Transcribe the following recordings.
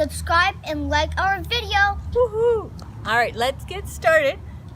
Subscribe and like our video. Woohoo! All right, let's get started.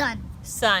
Sun.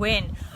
Wind.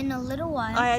In a little while,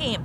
came.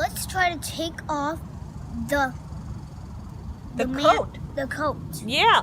Let's try to take off the coat. The coat. Yeah.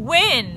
win.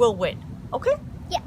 will win. Okay? Yeah.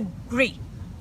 agree.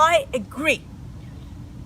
I agree.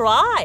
try.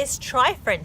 is try friends.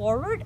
forward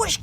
push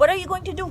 what are you going to do?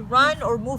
to run or move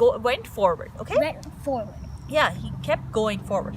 went forward. Okay? Went forward. Yeah, he kept going forward.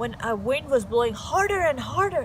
when a wind was blowing harder and harder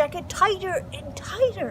jacket tighter and tighter.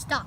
Stop.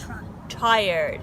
Try. tired.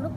Look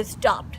is stopped.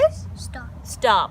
is Stop. stop.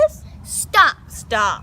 is Stop. stop.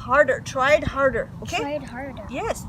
harder, tried harder. Okay? Tried harder. Yes,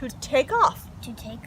to take off. To take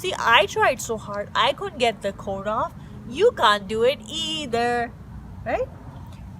see I tried so hard, I couldn't get the coat off, you can't do it either. Right?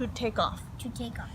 to take off. To take off.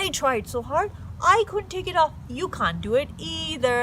I tried so hard, I couldn't take it off, you can't do it either.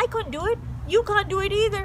I can't do it, you can't do it either.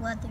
Weather.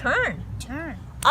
turn. Turn.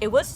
It was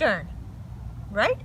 turn. Right?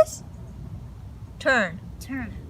is turn. Turn.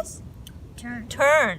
is Turn. turn.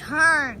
Turn.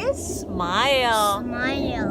is smile. Smile.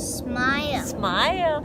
Smile. smile.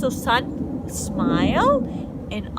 so sun smile and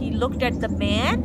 he looked at the man,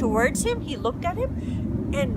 towards him, he looked at him and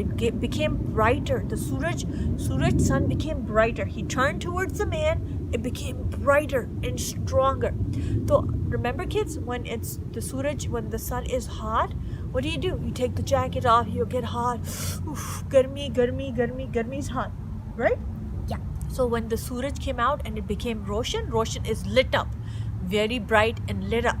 It became brighter. The Suraj sun became brighter. He turned towards the man, it became brighter and stronger. So remember kids, when the sun is hot, what do? You take the jacket off, you get hot. Oof, garmi is hot, right? Yeah. So when the Suraj came out and it became Roshan is lit up, very bright and lit up.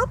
up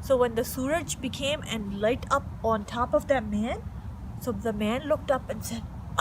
So when the Suraj became and light up on top of that man, so the man looked up and said,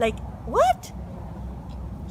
like what,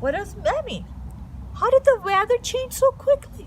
What does that mean? How did the weather change so quickly?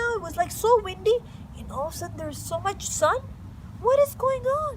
now it was like so windy and all of a sudden there's so much sun. What is going on?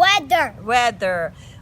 Weather. weather.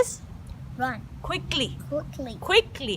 is Run. quickly. Quickly.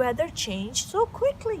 weather change so quickly?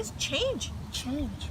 is change. Change.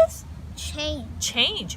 is Change.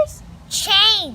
is Change.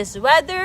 is weather,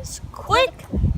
is quick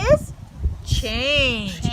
is change.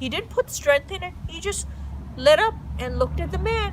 He didn't put strength in it. He just lit up and looked at the man.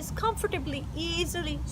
is comfortably, easily.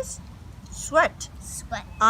is sweat.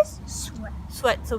is sweat. So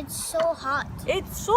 It's so hot. It's so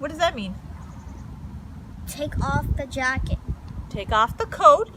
What does that mean? Take off the jacket. Take off the coat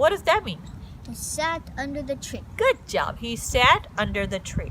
What does that mean? He sat under the tree. Good job. He sat under the tree.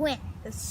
Win.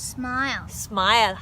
Smile. smile.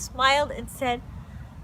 smiled and said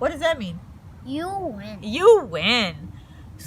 What does that mean? You win. You win.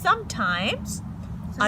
sometimes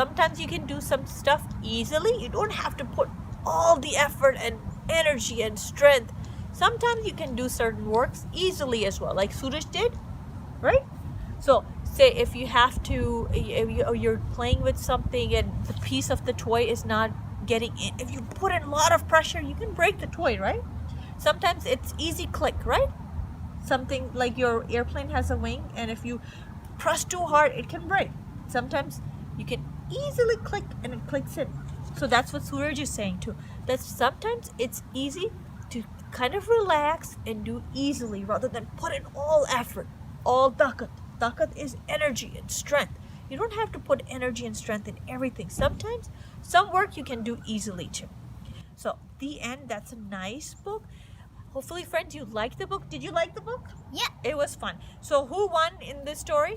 Sometimes you can do some stuff easily. You don't have to put all the effort and energy and strength. Sometimes you can do certain works easily as well, like Suraj did, right? So, say if you have to, if you're playing with something and the piece of the toy is not getting in, if you put in a lot of pressure, you can break the toy, right? Sometimes it's easy click, right? Something like your airplane has a wing, and if you press too hard, it can break. Sometimes you can easily click and it clicks in. So that's what Suraj is saying too. That sometimes it's easy to kind of relax and do easily rather than put in all effort, all takat. Takat is energy and strength. You don't have to put energy and strength in everything. Sometimes some work you can do easily too. So the end, that's a nice book. Hopefully friends you liked the book. Did you like the book? Yeah. It was fun. So who won in this story?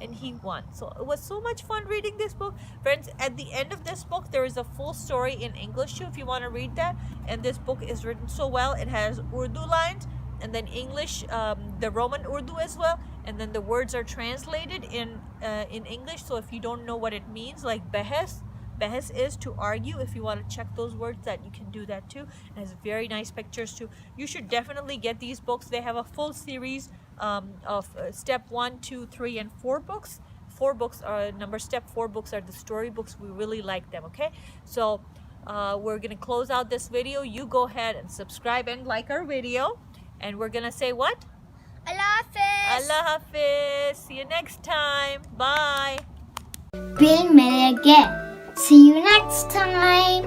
and he won. So it was so much fun reading this book. Friends, at the end of this book there is a full story in English too if you want to read that. And this book is written so well. It has Urdu lines and then English, the Roman Urdu as well. And then the words are translated in English. So if you don't know what it means, like bahas is to argue. If you want to check those words, that you can do that too. It has very nice pictures too. You should definitely get these books. They have a full series of step 1, 2, 3 and 4 books. 4 books are step 4 books are the story books. We really like them. Okay, so we're gonna close out this video. You go ahead and subscribe and like our video, and we're gonna say what? Allah Hafiz. Allah Hafiz. See you next time. Bye. Bill Millige. See you next time.